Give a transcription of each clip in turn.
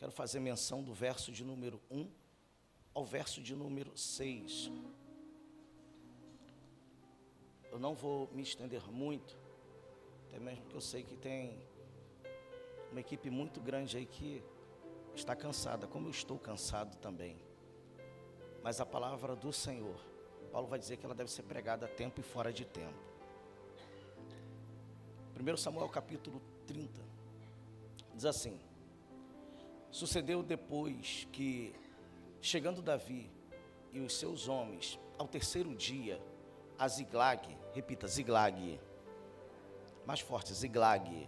quero fazer menção do verso de número 1 ao verso de número 6. Eu não vou me estender muito, até mesmo que eu sei que tem uma equipe muito grande aí que está cansada, como eu estou cansado também. Mas a palavra do Senhor, Paulo vai dizer que ela deve ser pregada a tempo e fora de tempo. 1 Samuel capítulo 30, diz assim: sucedeu depois que, chegando Davi e os seus homens ao terceiro dia a Ziglag, repita, Ziglag, mais forte, Ziglag,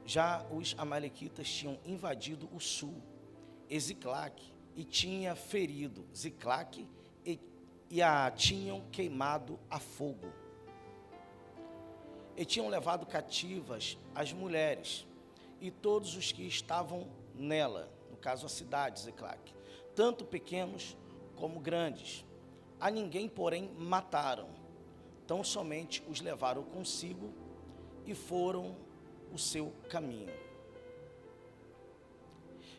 já os amalequitas tinham invadido o sul, e Ziklag, e tinha ferido Ziklag, e a tinham queimado a fogo, e tinham levado cativas as mulheres, e todos os que estavam nela, no caso a cidade Ziklag, tanto pequenos como grandes. A ninguém, porém, mataram, tão somente os levaram consigo e foram o seu caminho.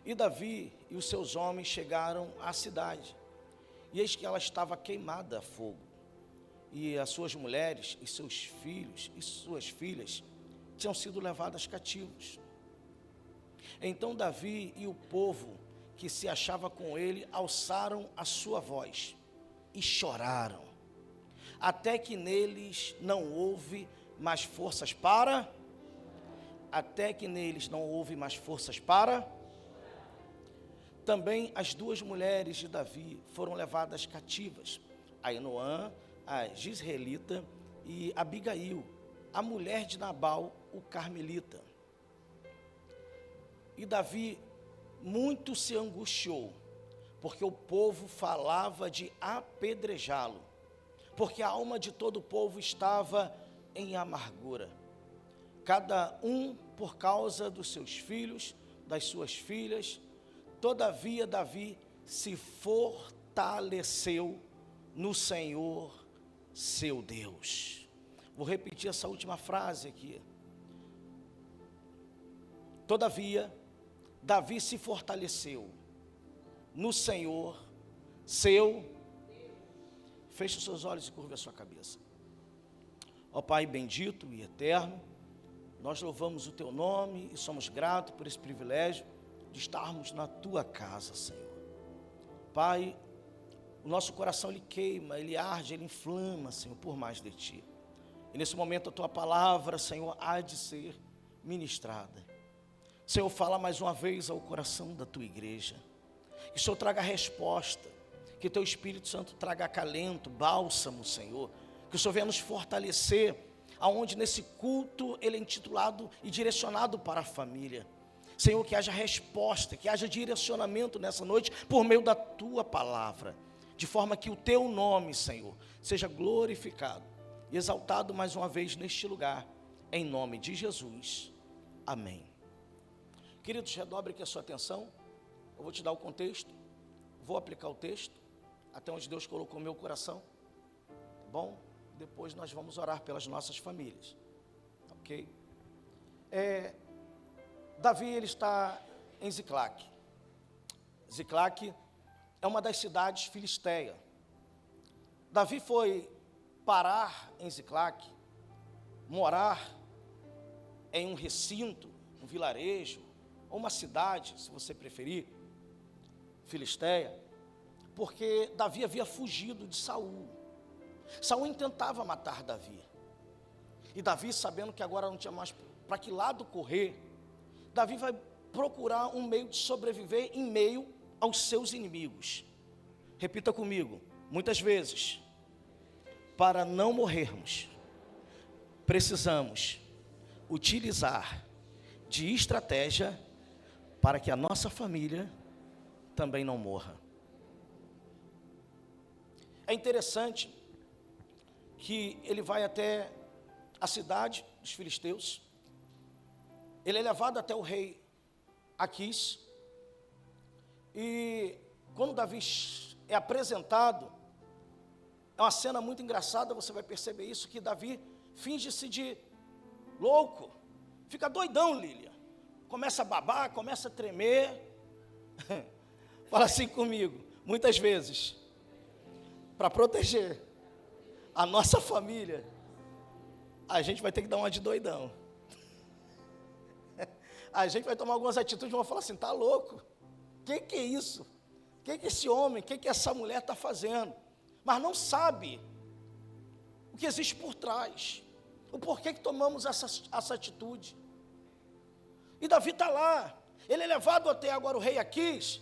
E Davi e os seus homens chegaram à cidade, e eis que ela estava queimada a fogo, e as suas mulheres e seus filhos e suas filhas tinham sido levadas cativos. Então Davi e o povo que se achava com ele alçaram a sua voz e choraram, até que neles não houve mais forças para... Também as duas mulheres de Davi foram levadas cativas, Ainoã, a Gisraelita, e Abigail, a mulher de Nabal, o carmelita. E Davi muito se angustiou, porque o povo falava de apedrejá-lo, porque a alma de todo o povo estava em amargura, cada um por causa dos seus filhos, das suas filhas. Todavia Davi se fortaleceu no Senhor seu Deus. Vou repetir essa última frase aqui. Todavia Davi se fortaleceu no Senhor seu... Feche os seus olhos e curva a sua cabeça. Ó Pai bendito e eterno, nós louvamos o Teu nome e somos gratos por esse privilégio de estarmos na Tua casa, Senhor. Pai, o nosso coração ele queima, ele arde, ele inflama, Senhor, por mais de Ti. E nesse momento a Tua palavra, Senhor, há de ser ministrada. Senhor, fala mais uma vez ao coração da Tua igreja. Que o Senhor traga resposta, que Teu Espírito Santo traga acalento, bálsamo, Senhor. Que o Senhor venha nos fortalecer, aonde nesse culto ele é intitulado e direcionado para a família. Senhor, que haja resposta, que haja direcionamento nessa noite por meio da Tua palavra, de forma que o Teu nome, Senhor, seja glorificado e exaltado mais uma vez neste lugar, em nome de Jesus, amém. Queridos, redobre aqui a sua atenção, eu vou te dar o contexto, vou aplicar o texto, até onde Deus colocou meu coração, tá bom? Depois nós vamos orar pelas nossas famílias, ok? Davi, ele está em Ziklag. Ziklag é uma das cidades filisteias. Davi foi parar em Ziklag, morar em um recinto, um vilarejo, ou uma cidade, se você preferir, filisteia, porque Davi havia fugido de Saul. Saul intentava matar Davi, e Davi, sabendo que agora não tinha mais para que lado correr, Davi vai procurar um meio de sobreviver em meio aos seus inimigos. Repita comigo, muitas vezes, para não morrermos, precisamos utilizar de estratégia para que a nossa família também não morra. É interessante que ele vai até a cidade dos filisteus, ele é levado até o rei Aquis, e quando Davi é apresentado, é uma cena muito engraçada, você vai perceber isso, que Davi finge-se de louco, fica doidão, Lília, começa a babar, começa a tremer. Fala assim comigo, muitas vezes, para proteger a nossa família, a gente vai ter que dar uma de doidão. A gente vai tomar algumas atitudes e vai falar assim, tá louco? Que é isso? Que esse homem, que essa mulher está fazendo? Mas não sabe o que existe por trás, o porquê que tomamos essa atitude. E Davi está lá, ele é levado até agora o rei Aquis,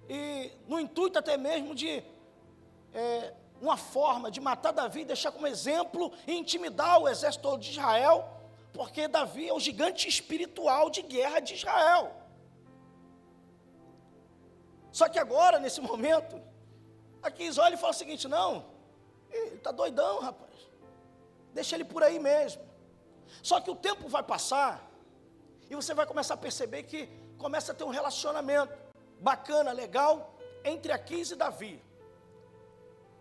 e no intuito até mesmo de uma forma de matar Davi, deixar como exemplo e intimidar o exército todo de Israel, porque Davi é o gigante espiritual de guerra de Israel. Só que agora, nesse momento, Aquis olha e fala o seguinte, não, ele está doidão, rapaz, deixa ele por aí mesmo. Só que o tempo vai passar, e você vai começar a perceber que começa a ter um relacionamento bacana, legal, entre Aquis e Davi.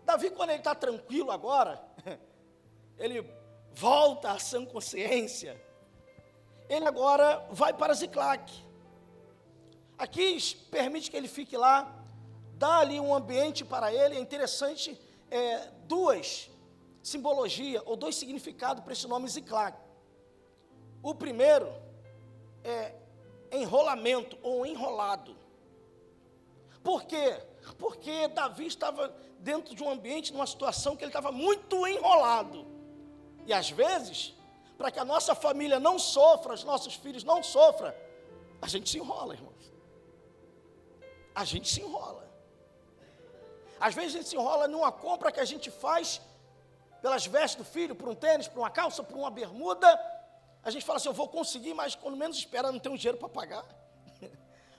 Davi, quando ele está tranquilo agora, ele volta à sã consciência, ele agora vai para Ziclague. Aquis permite que ele fique lá, dá ali um ambiente para ele. É interessante, duas simbologias, ou dois significados para esse nome Ziclague. O primeiro é enrolamento ou enrolado. Por quê? Porque Davi estava dentro de um ambiente, numa situação que ele estava muito enrolado. E às vezes, para que a nossa família não sofra, os nossos filhos não sofram, a gente se enrola, irmãos. A gente se enrola. Às vezes a gente se enrola numa compra que a gente faz pelas vestes do filho, por um tênis, por uma calça, por uma bermuda. A gente fala assim, eu vou conseguir, mas quando menos espera, não tem um dinheiro para pagar.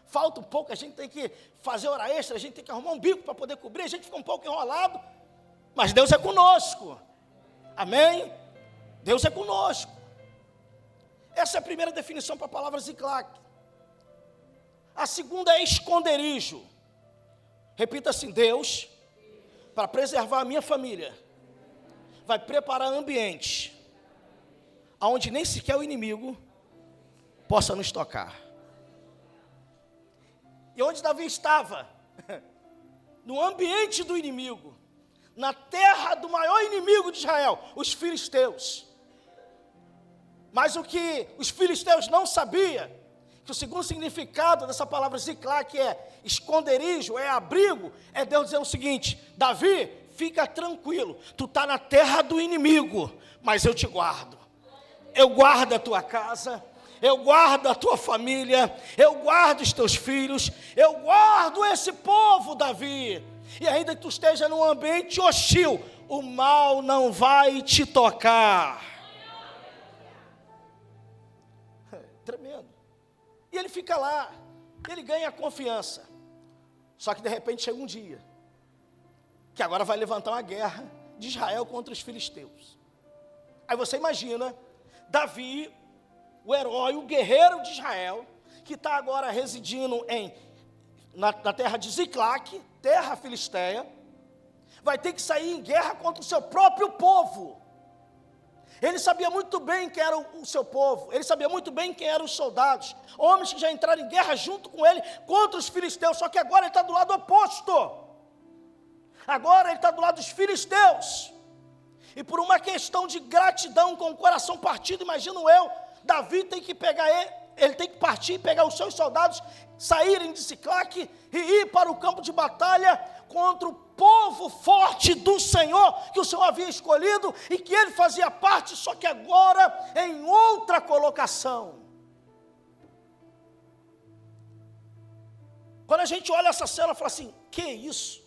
Falta um pouco, a gente tem que fazer hora extra, a gente tem que arrumar um bico para poder cobrir, a gente fica um pouco enrolado, mas Deus é conosco. Amém? Deus é conosco. Essa é a primeira definição para a palavra Ziclague. A segunda é esconderijo. Repita assim, Deus, para preservar a minha família, vai preparar ambiente onde nem sequer o inimigo possa nos tocar. E onde Davi estava? No ambiente do inimigo, na terra do maior inimigo de Israel, os filisteus. Mas o que os filisteus não sabiam, que o segundo significado dessa palavra Ziclague, que é esconderijo, é abrigo, é Deus dizendo o seguinte, Davi, fica tranquilo, tu está na terra do inimigo, mas eu te guardo. Eu guardo a tua casa, eu guardo a tua família, eu guardo os teus filhos, eu guardo esse povo, Davi. E ainda que tu esteja num ambiente hostil, o mal não vai te tocar. Tremendo. E ele fica lá, ele ganha confiança. Só que de repente chega um dia, que agora vai levantar uma guerra de Israel contra os filisteus. Aí você imagina, Davi, o herói, o guerreiro de Israel, que está agora residindo na terra de Ziclague, terra filisteia, vai ter que sair em guerra contra o seu próprio povo. Ele sabia muito bem quem era o seu povo, ele sabia muito bem quem eram os soldados, homens que já entraram em guerra junto com ele contra os filisteus, só que agora ele está do lado oposto. Agora ele está do lado dos filisteus. E por uma questão de gratidão, com o coração partido, imagino eu, Davi tem que pegar ele tem que partir, pegar os seus soldados, saírem de Ziclague e ir para o campo de batalha contra o povo forte do Senhor, que o Senhor havia escolhido e que ele fazia parte, só que agora em outra colocação. Quando a gente olha essa cena, fala assim, que isso?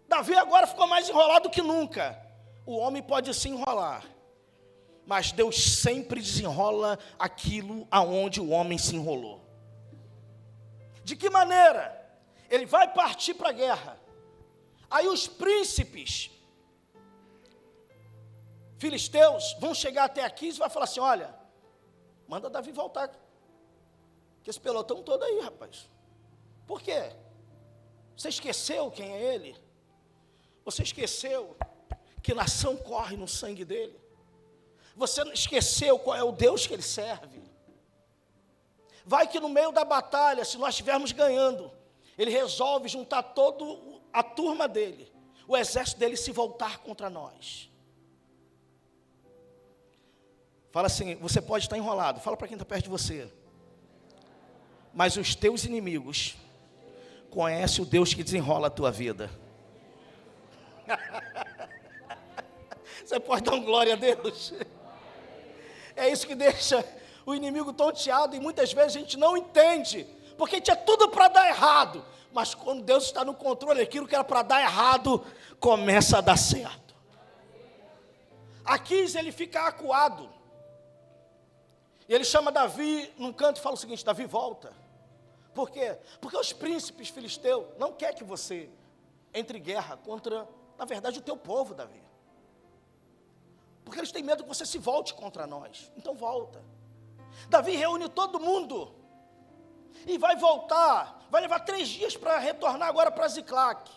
Davi agora ficou mais enrolado que nunca. O homem pode se enrolar, mas Deus sempre desenrola aquilo aonde o homem se enrolou. De que maneira? Ele vai partir para a guerra. Aí os príncipes filisteus vão chegar até Aquis e vai falar assim, olha, manda Davi voltar, que esse pelotão todo aí, rapaz. Por quê? Você esqueceu quem é ele? Você esqueceu que nação corre no sangue dele? Você esqueceu qual é o Deus que ele serve? Vai que no meio da batalha, se nós estivermos ganhando, ele resolve juntar toda a turma dele, o exército dele se voltar contra nós. Fala assim, você pode estar enrolado, fala para quem está perto de você. Mas os teus inimigos conhecem o Deus que desenrola a tua vida. Você pode dar um glória a Deus? É isso que deixa o inimigo tonteado e muitas vezes a gente não entende, porque tinha tudo para dar errado, mas quando Deus está no controle, aquilo que era para dar errado, começa a dar certo. Aquis ele fica acuado, e ele chama Davi num canto e fala o seguinte: Davi, volta. Por quê? Porque os príncipes filisteus não querem que você entre em guerra contra, na verdade, o teu povo, Davi. Porque eles têm medo que você se volte contra nós. Então volta. Davi reúne todo mundo e vai voltar. Vai levar 3 dias para retornar agora para Ziclague.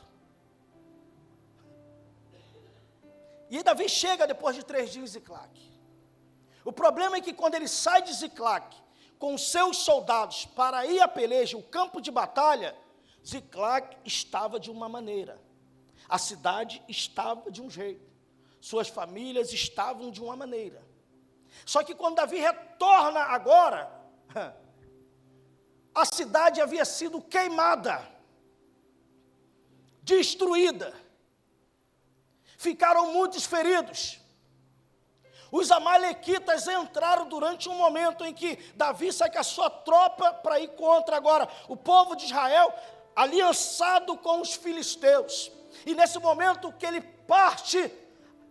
E Davi chega depois de 3 dias em Ziclague. O problema é que quando ele sai de Ziclague com seus soldados para ir à peleja, o campo de batalha, Ziclague estava de uma maneira, a cidade estava de um jeito, suas famílias estavam de uma maneira. Só que quando Davi retorna agora, a cidade havia sido queimada, destruída, ficaram muitos feridos. Os amalequitas entraram durante um momento em que Davi sai com a sua tropa para ir contra agora o povo de Israel, aliançado com os filisteus. E nesse momento que ele parte,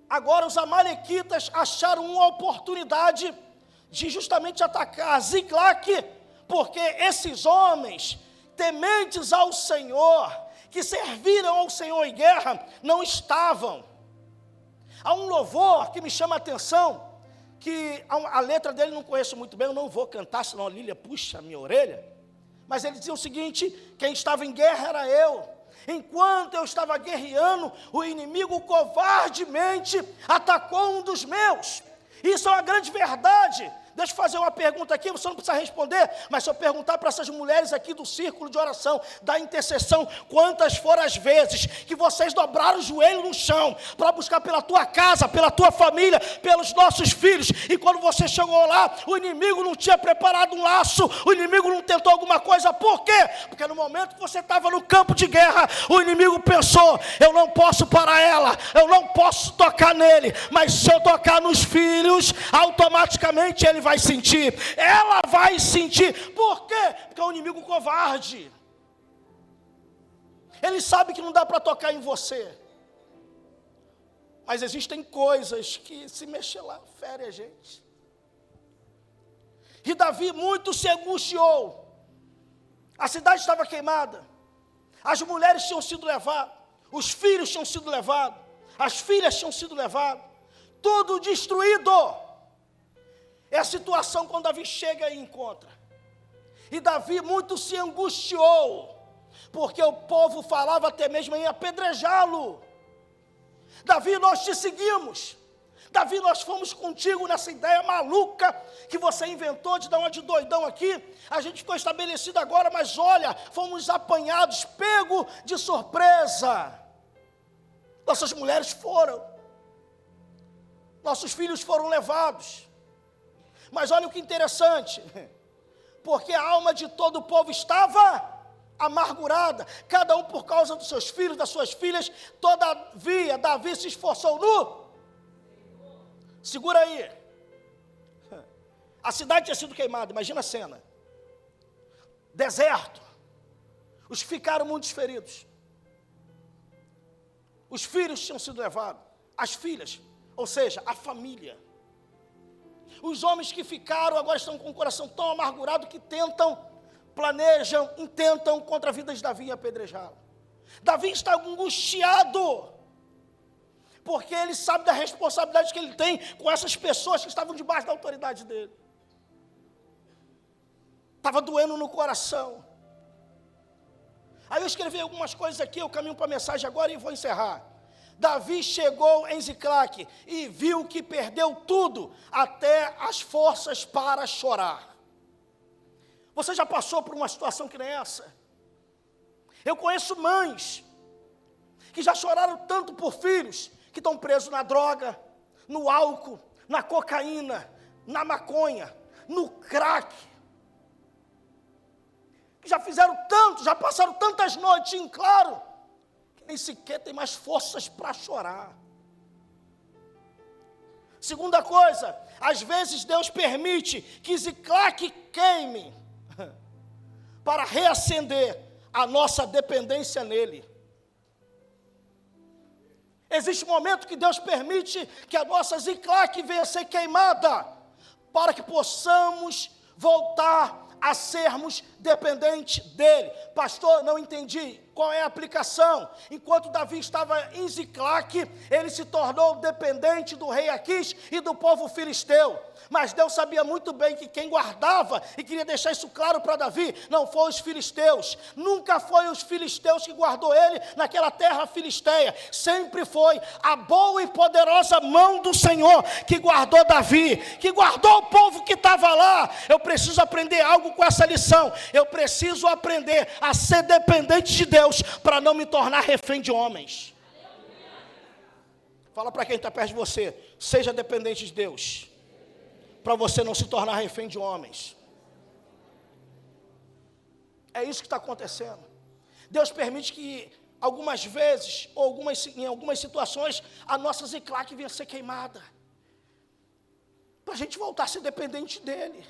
agora os amalequitas acharam uma oportunidade de justamente atacar Ziclague, porque esses homens, tementes ao Senhor, que serviram ao Senhor em guerra, não estavam. Há um louvor que me chama a atenção, que a letra dele não conheço muito bem, eu não vou cantar, senão a Lília puxa a minha orelha, mas ele dizia o seguinte: quem estava em guerra era eu. Enquanto eu estava guerreando, o inimigo covardemente atacou um dos meus. Isso é uma grande verdade. Deixa eu fazer uma pergunta aqui, você não precisa responder, mas se eu perguntar para essas mulheres aqui do círculo de oração, da intercessão, quantas foram as vezes que vocês dobraram o joelho no chão, para buscar pela tua casa, pela tua família, pelos nossos filhos, e quando você chegou lá, o inimigo não tinha preparado um laço, o inimigo não tentou alguma coisa, por quê? Porque no momento que você estava no campo de guerra, o inimigo pensou: eu não posso parar ela, eu não posso tocar nele, mas se eu tocar nos filhos, automaticamente ele vai sentir, ela vai sentir. Por quê? Porque é um inimigo covarde. Ele sabe que não dá para tocar em você, mas existem coisas que se mexer lá, fere a gente. E Davi muito se angustiou. A cidade estava queimada, as mulheres tinham sido levadas, os filhos tinham sido levados, as filhas tinham sido levadas, tudo destruído. É a situação quando Davi chega e encontra. E Davi muito se angustiou, porque o povo falava até mesmo em apedrejá-lo. Davi, nós te seguimos. Davi, nós fomos contigo nessa ideia maluca que você inventou de dar uma de doidão aqui. A gente ficou estabelecido agora, mas olha, fomos apanhados, pego de surpresa. Nossas mulheres foram, nossos filhos foram levados. Mas olha o que interessante, porque a alma de todo o povo estava amargurada, cada um por causa dos seus filhos, das suas filhas. Todavia, Davi se esforçou no... Segura aí. A cidade tinha sido queimada, imagina a cena. Deserto. Os que ficaram muitos feridos. Os filhos tinham sido levados, as filhas, ou seja, a família. Os homens que ficaram agora estão com o coração tão amargurado que planejam, intentam contra a vida de Davi apedrejá-lo. Davi está angustiado, porque ele sabe da responsabilidade que ele tem com essas pessoas que estavam debaixo da autoridade dele. Estava doendo no coração. Aí eu escrevi algumas coisas aqui, eu caminho para a mensagem agora e vou encerrar. Davi chegou em Ziclague e viu que perdeu tudo, até as forças para chorar. Você já passou por uma situação que nem essa? Eu conheço mães que já choraram tanto por filhos que estão presos na droga, no álcool, na cocaína, na maconha, no crack. Que já fizeram tanto, já passaram tantas noites em claro, que nem sequer tem mais forças para chorar. Segunda coisa, às vezes Deus permite que Ziclac queime para reacender a nossa dependência nele. Existe um momento que Deus permite que a nossa Ziclac venha a ser queimada, para que possamos voltar a sermos dependentes dele. Pastor, não entendi. Qual é a aplicação? Enquanto Davi estava em Ziclac, ele se tornou dependente do rei Aquis e do povo filisteu. Mas Deus sabia muito bem que quem guardava, e queria deixar isso claro para Davi, não foi os filisteus. Nunca foi os filisteus que guardou ele naquela terra filisteia. Sempre foi a boa e poderosa mão do Senhor que guardou Davi, que guardou o povo que estava lá. Eu preciso aprender algo com essa lição. Eu preciso aprender a ser dependente de Deus, para não me tornar refém de homens. Fala para quem está perto de você, seja dependente de Deus, para você não se tornar refém de homens. É isso que está acontecendo. Deus permite que algumas vezes, ou em algumas situações, a nossa Ziclac venha a ser queimada, para a gente voltar a ser dependente dele.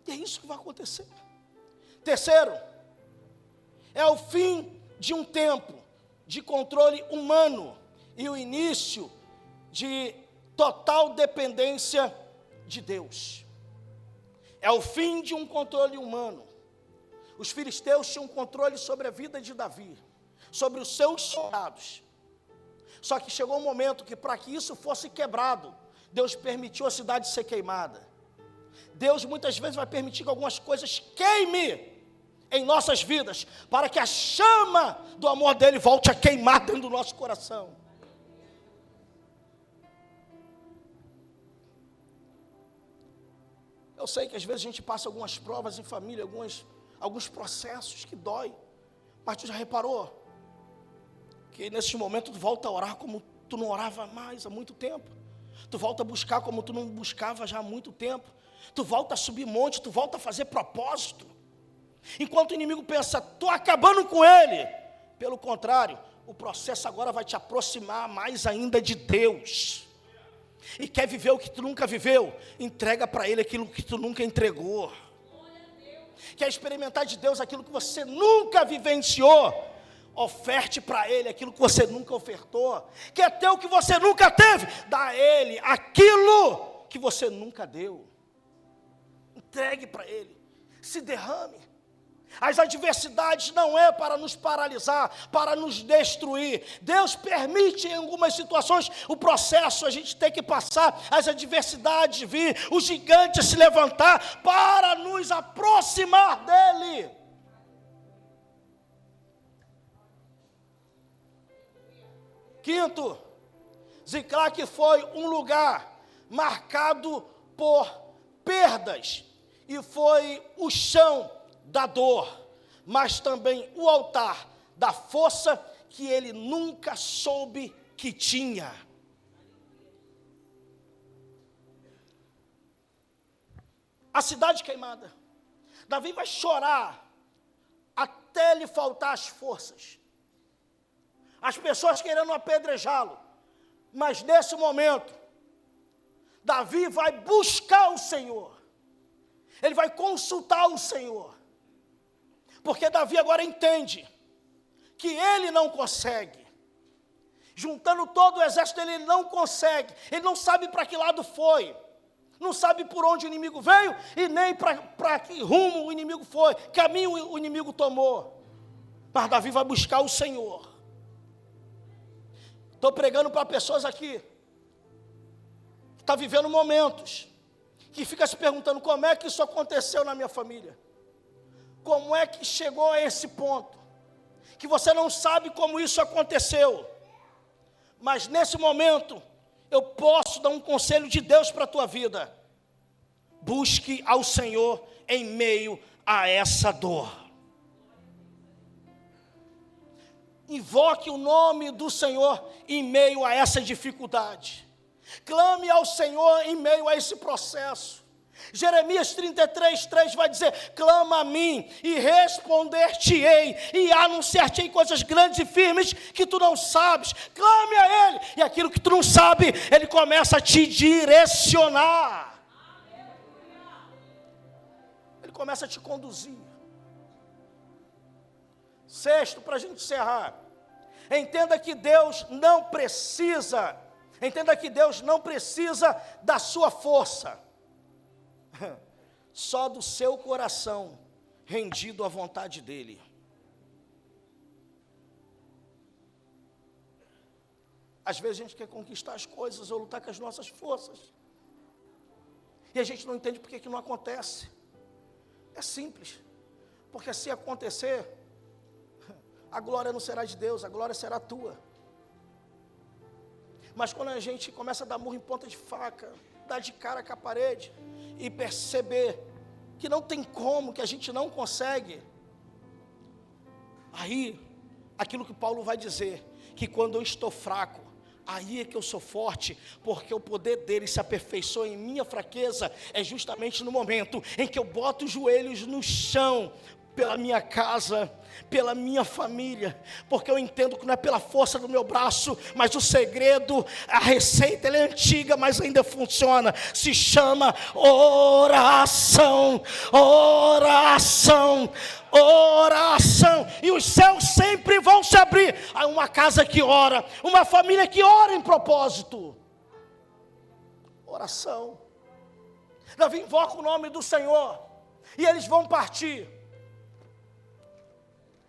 E é isso que vai acontecer. Terceiro, é o fim de um tempo de controle humano e o início de total dependência de Deus. É o fim de um controle humano. Os filisteus tinham controle sobre a vida de Davi, sobre os seus soldados. Só que chegou um momento que, para que isso fosse quebrado, Deus permitiu a cidade ser queimada. Deus muitas vezes vai permitir que algumas coisas queime em nossas vidas, para que a chama do amor dele volte a queimar dentro do nosso coração. Eu sei que às vezes a gente passa algumas provas em família, alguns processos que dói, mas tu já reparou que nesse momento tu volta a orar como tu não orava mais há muito tempo, tu volta a buscar como tu não buscava já há muito tempo, tu volta a subir monte, tu volta a fazer propósito. Enquanto o inimigo pensa, estou acabando com ele, pelo contrário, o processo agora vai te aproximar mais ainda de Deus. E quer viver o que tu nunca viveu? Entrega para ele aquilo que tu nunca entregou. Quer experimentar de Deus aquilo que você nunca vivenciou? Oferte para ele aquilo que você nunca ofertou. Quer ter o que você nunca teve? Dá a ele aquilo que você nunca deu. Entregue para ele. Se derrame. As adversidades não é para nos paralisar, para nos destruir. Deus permite em algumas situações o processo, a gente tem que passar, as adversidades vir, os gigantes se levantar para nos aproximar dele. Quinto, Ziclac foi um lugar marcado por perdas e foi o chão da dor, mas também o altar da força que ele nunca soube que tinha. A cidade queimada. Davi vai chorar até lhe faltar as forças. As pessoas querendo apedrejá-lo, mas nesse momento, Davi vai buscar o Senhor. Ele vai consultar o Senhor. Porque Davi agora entende que ele não consegue. Juntando todo o exército dele, ele não consegue. Ele não sabe para que lado foi. Não sabe por onde o inimigo veio e nem para que rumo o inimigo foi, caminho o inimigo tomou. Mas Davi vai buscar o Senhor. Estou pregando para pessoas aqui que estão vivendo momentos, que fica se perguntando como é que isso aconteceu na minha família. Como é que chegou a esse ponto? Que você não sabe como isso aconteceu. Mas nesse momento, eu posso dar um conselho de Deus para a tua vida. Busque ao Senhor em meio a essa dor. Invoque o nome do Senhor em meio a essa dificuldade. Clame ao Senhor em meio a esse processo. Jeremias 33:3 vai dizer: clama a mim e responder-te-ei e anunciar-te-ei coisas grandes e firmes que tu não sabes. Clame a Ele, e aquilo que tu não sabe, Ele começa a te direcionar. Ele começa a te conduzir. Sexto, para a gente encerrar, entenda que Deus não precisa da sua força, só do seu coração rendido à vontade dEle. Às vezes a gente quer conquistar as coisas ou lutar com as nossas forças, e a gente não entende por que não acontece. É simples, porque se acontecer, a glória não será de Deus, a glória será tua. Mas quando a gente começa a dar murro em ponta de faca, dar de cara com a parede e perceber que não tem como, que a gente não consegue, aí, aquilo que Paulo vai dizer, que quando eu estou fraco, aí é que eu sou forte, porque o poder dele se aperfeiçoa em minha fraqueza, é justamente no momento em que eu boto os joelhos no chão, pela minha casa, pela minha família, porque eu entendo que não é pela força do meu braço, mas o segredo, a receita, ela é antiga, mas ainda funciona, se chama oração, oração, oração, e os céus sempre vão se abrir. Há uma casa que ora, uma família que ora em propósito, oração. Davi invoca o nome do Senhor, e eles vão partir.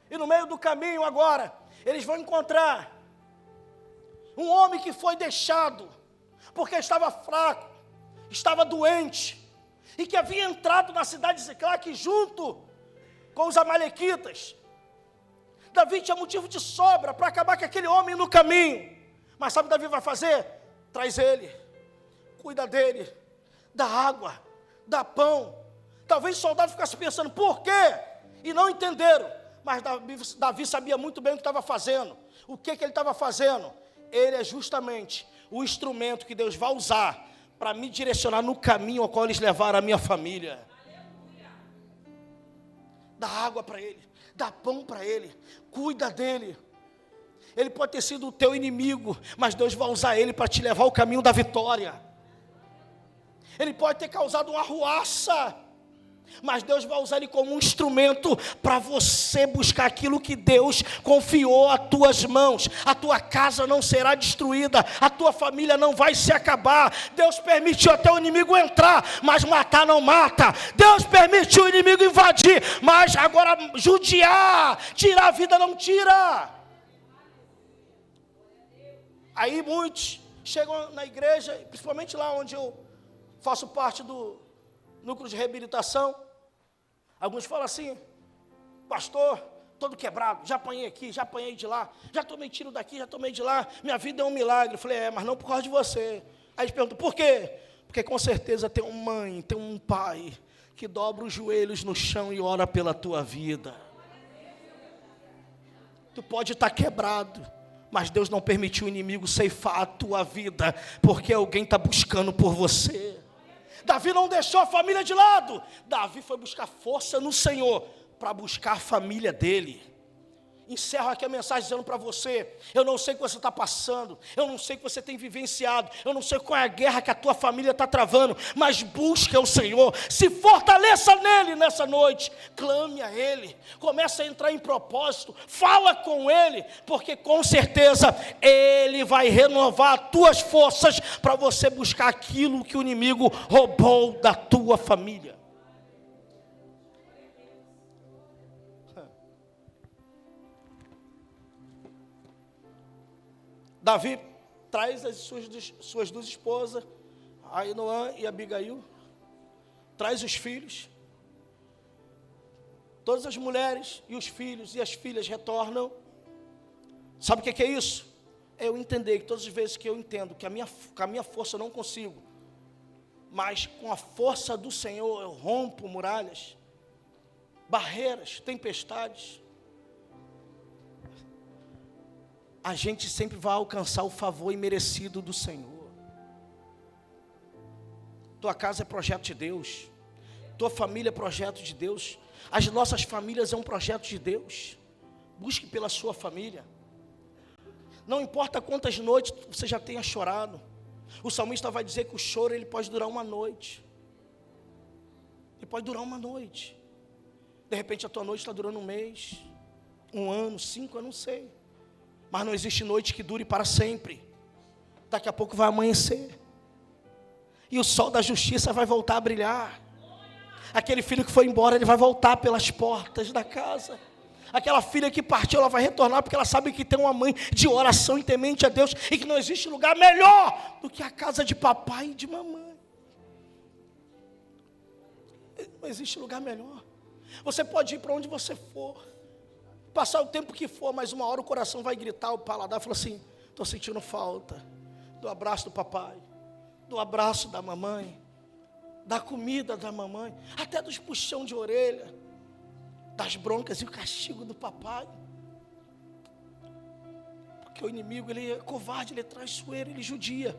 E no meio do caminho agora, eles vão encontrar um homem que foi deixado, porque estava fraco, estava doente, e que havia entrado na cidade de Ziclague junto com os amalequitas. Davi tinha motivo de sobra para acabar com aquele homem no caminho. Mas sabe o que Davi vai fazer? Traz ele, cuida dele, dá água, dá pão. Talvez os soldados ficassem pensando, por quê? E não entenderam. Mas Davi sabia muito bem o que estava fazendo. O que ele estava fazendo? Ele é justamente o instrumento que Deus vai usar para me direcionar no caminho ao qual eles levaram a minha família. Dá água para ele, dá pão para ele, cuida dele. Ele pode ter sido o teu inimigo, mas Deus vai usar ele para te levar ao caminho da vitória. Ele pode ter causado uma arruaça, mas Deus vai usar ele como um instrumento para você buscar aquilo que Deus confiou às tuas mãos. A tua casa não será destruída, a tua família não vai se acabar. Deus permitiu até o inimigo entrar, mas matar não mata. Deus permitiu o inimigo invadir, mas agora judiar, tirar a vida não tira. Aí muitos chegam na igreja, principalmente lá onde eu faço parte do núcleo de reabilitação. Alguns falam assim, pastor, todo quebrado, já apanhei aqui, já apanhei de lá, já tomei tiro daqui, já tomei de lá, minha vida é um milagre. Eu falei, mas não por causa de você. Aí eles perguntam, por quê? Porque com certeza tem uma mãe, tem um pai que dobra os joelhos no chão e ora pela tua vida. Tu pode estar quebrado, mas Deus não permitiu o inimigo ceifar a tua vida, porque alguém está buscando por você. Davi não deixou a família de lado. Davi foi buscar força no Senhor para buscar a família dele. Encerro aqui a mensagem dizendo para você, eu não sei o que você está passando, eu não sei o que você tem vivenciado, eu não sei qual é a guerra que a tua família está travando, mas busca o Senhor, se fortaleça nele nessa noite, clame a Ele, comece a entrar em propósito, fala com Ele, porque com certeza Ele vai renovar as tuas forças para você buscar aquilo que o inimigo roubou da tua família. Davi traz as suas duas esposas, Ainoã e Abigail, traz os filhos, todas as mulheres e os filhos e as filhas retornam. Sabe o que é isso? É eu entender que todas as vezes que eu entendo que a minha força eu não consigo, mas com a força do Senhor eu rompo muralhas, barreiras, tempestades. A gente sempre vai alcançar o favor imerecido do Senhor. Tua casa é projeto de Deus, tua família é projeto de Deus, as nossas famílias é um projeto de Deus. Busque pela sua família. Não importa quantas noites você já tenha chorado, o salmista vai dizer que o choro ele pode durar uma noite. Ele pode durar uma noite. De repente a tua noite está durando um mês, um ano, 5, eu não sei. Mas não existe noite que dure para sempre. Daqui a pouco vai amanhecer. E o sol da justiça vai voltar a brilhar. Aquele filho que foi embora, ele vai voltar pelas portas da casa. Aquela filha que partiu, ela vai retornar, porque ela sabe que tem uma mãe de oração e temente a Deus, e que não existe lugar melhor do que a casa de papai e de mamãe. Não existe lugar melhor. Você pode ir para onde você for, passar o tempo que for, mas uma hora o coração vai gritar, o paladar fala assim: estou sentindo falta do abraço do papai, do abraço da mamãe, da comida da mamãe, até dos puxão de orelha, das broncas e o castigo do papai. Porque o inimigo, ele é covarde, ele é traiçoeiro, ele judia.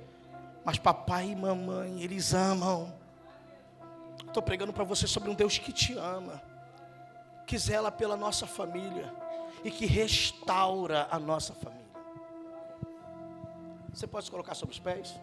Mas papai e mamãe, eles amam. Estou pregando para você sobre um Deus que te ama, que zela pela nossa família e que restaura a nossa família. Você pode se colocar sobre os pés?